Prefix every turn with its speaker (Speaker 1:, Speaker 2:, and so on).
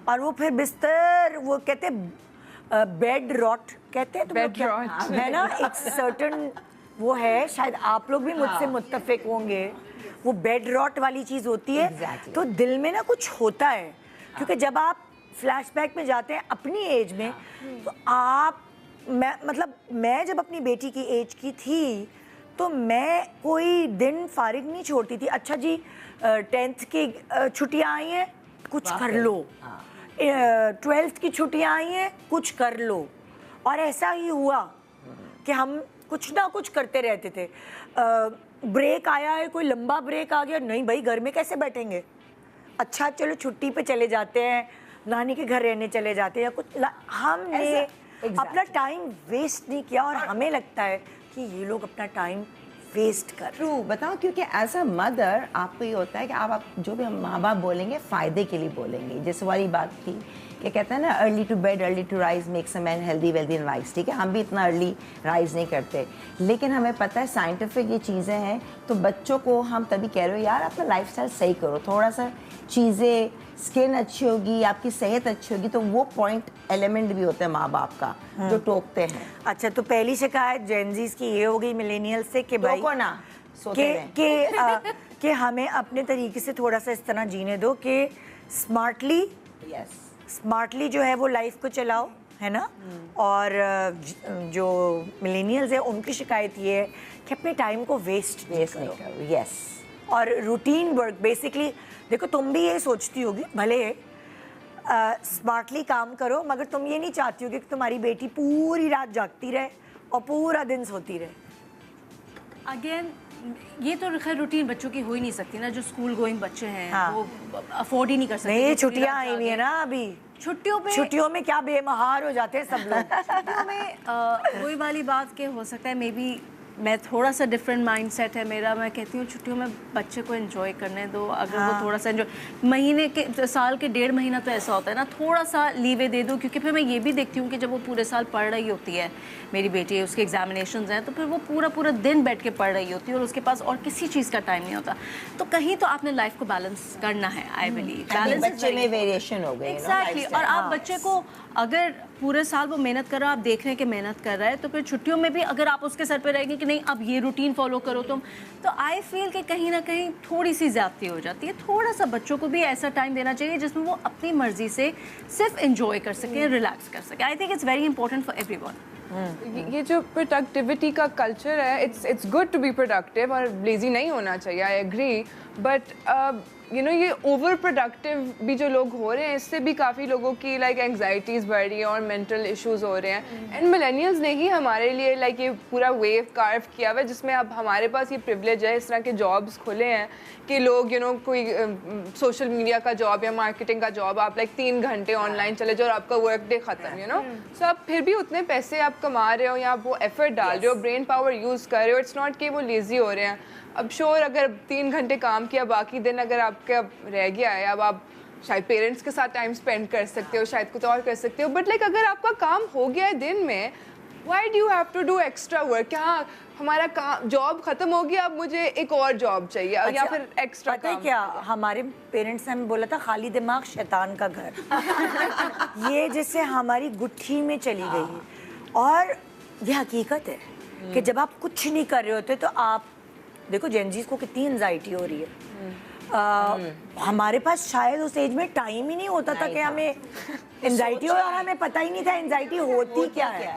Speaker 1: और वो फिर बिस्तर, वो कहते बेड रॉट कहते हैं,
Speaker 2: बेड रॉट
Speaker 1: है ना, एक सर्टन वो है, शायद आप लोग भी मुझसे मुत्तफिक होंगे, वो बेड रॉट वाली चीज होती है। तो दिल में ना कुछ होता है, क्योंकि जब आप फ्लैशबैक में जाते हैं अपनी एज में, तो आप मैं जब अपनी बेटी की एज की थी तो मैं कोई दिन फारिग नहीं छोड़ती थी। अच्छा जी 10th की छुट्टियां आई हैं, कुछ कर लो, 12th की छुट्टियां आई हैं, कुछ कर लो। और ऐसा ही हुआ कि हम कुछ ना कुछ करते रहते थे। ब्रेक आया है, कोई लंबा ब्रेक आ गया, नहीं भाई घर में कैसे बैठेंगे, अच्छा चलो छुट्टी पे चले जाते हैं, नानी के घर रहने चले जाते हैं, या कुछ। हमने अपना टाइम वेस्ट नहीं किया, और हमें लगता है कि ये लोग अपना टाइम वेस्ट कर।
Speaker 3: ट्रू, बताओ, क्योंकि एज अ मदर आपको ये होता है कि आप जो भी माँ बाप बोलेंगे फ़ायदे के लिए बोलेंगे। जैसे वाली बात थी कि कहते हैं ना, early to bed early to rise makes a man healthy wealthy and wise. ठीक है, हम भी इतना अर्ली राइज नहीं करते, लेकिन हमें पता है साइंटिफिक ये चीज़ें हैं। तो बच्चों को हम तभी कह रहे हो यार अपना लाइफस्टाइल सही करो, थोड़ा सा चीज़ें, स्किन अच्छी होगी, आपकी सेहत अच्छी होगी, तो वो पॉइंट एलिमेंट भी होता है माँ बाप का जो टोकते हैं।
Speaker 1: अच्छा, तो पहली शिकायत जेनजीज की ये हो गई मिलेनियल से कि भाई
Speaker 3: ना
Speaker 1: कि हमें अपने तरीके से थोड़ा सा इस तरह जीने दो कि स्मार्टली जो है वो लाइफ को चलाओ, है ना। और जो मिलेनियल्स है उनकी शिकायत ये है कि अपने टाइम को वेस्ट नहीं करो।
Speaker 3: यस,
Speaker 1: और रूटीन वर्क बेसिकली, देखो तुम भी ये सोचती होगी, भले स्मार्टली काम करो, मगर तुम ये नहीं चाहती होगी कि तुम्हारी बेटी पूरी रात जागती रहे और पूरा दिन सोती रहे।
Speaker 4: अगेन ये तो खैर रूटीन बच्चों की हो ही नहीं सकती ना, जो स्कूल गोइंग बच्चे हैं वो अफोर्ड ही नहीं कर सकते।
Speaker 1: नहीं, छुट्टियां आई हुई है ना अभी, छुट्टियों में क्या बेमहार हो जाते हैं सब लोग।
Speaker 4: छुट्टियों में वही वाली बात के हो सकता है, मे बी मैं थोड़ा सा डिफरेंट माइंडसेट है मेरा। मैं कहती हूँ छुट्टियों में बच्चे को एंजॉय करने दो, अगर वो थोड़ा सा एंजॉय, महीने के साल के 1.5 महीना तो ऐसा होता है ना, थोड़ा सा लीवे दे दो। क्योंकि फिर मैं ये भी देखती हूँ कि जब वो पूरे साल पढ़ रही होती है, मेरी बेटी, उसके एग्जामिनेशंस हैं, तो फिर वो पूरा दिन बैठ के पढ़ रही होती है और उसके पास और किसी चीज़ का टाइम नहीं होता। तो कहीं तो आपने लाइफ को बैलेंस करना है, आई बिलीव। बैलेंस
Speaker 3: बच्चे में वेरिएशन हो गई
Speaker 4: एग्जैक्टली। और आप बच्चे को अगर पूरे साल वो मेहनत कर रहा है, आप देख रहे हैं कि मेहनत कर रहा है, तो फिर छुट्टियों में भी अगर आप उसके सर पे रहेंगे कि नहीं अब ये रूटीन फॉलो करो तुम, तो आई फील कि कहीं ना कहीं थोड़ी सी ज्यादती हो जाती है। थोड़ा सा बच्चों को भी ऐसा टाइम देना चाहिए जिसमें वो अपनी मर्जी से सिर्फ एंजॉय कर सकें, रिलैक्स कर सकें। I think it's very important for everyone.
Speaker 2: ये जो प्रोडक्टिविटी का कल्चर है, it's good to be productive और लेजी नहीं होना चाहिए, I agree, but you know ये ओवर प्रोडक्टिव भी जो लोग हो रहे हैं, इससे भी काफ़ी लोगों की लाइक एंग्जाइटीज़ बढ़ रही हैं और मेंटल इश्यूज हो रहे हैं। एंड मिलेनियल्स ने ही हमारे लिए लाइक ये पूरा वेव कार्व किया हुआ है, जिसमें अब हमारे पास ये प्रिविलेज है, इस तरह के जॉब्स खुले हैं कि लोग यू नो कोई सोशल मीडिया का जॉब या मार्केटिंग का जॉब, आप लाइक 3 घंटे ऑनलाइन चले जाओ और आपका वर्क डे ख़त्म, यू नो। सो आप फिर भी उतने पैसे आप कमा रहे हो या आप वो एफर्ट डाल रहे हो, ब्रेन पावर यूज़ कर रहे हो, इट्स नॉट कि वो लेज़ी हो रहे हैं। अब श्योर अगर 3 घंटे काम किया, बाकी दिन अगर आपका रह गया है, अब आप शायद पेरेंट्स के साथ टाइम स्पेंड कर सकते हो, शायद कुछ और कर सकते हो, बट लाइक अगर आपका काम हो गया है दिन में, why do you have to do extra work? हाँ, हमारा काम जॉब खत्म हो गया, अब मुझे एक और जॉब चाहिए। अच्छा, या फिर एक्स्ट्रा
Speaker 1: पता है क्या, हमारे पेरेंट्स ने हमें बोला था खाली दिमाग शैतान का घर। ये जैसे हमारी गुट्ठी में चली गई है, और ये हकीकत है कि जब आप कुछ नहीं कर रहे होते तो आप देखो जेनजीज को कितनी एंजाइटी हो रही है। हमारे पास शायद उस एज में टाइम ही नहीं होता था कि हमें एंजाइटी हो, और हमें पता ही नहीं था एंजाइटी होती क्या है।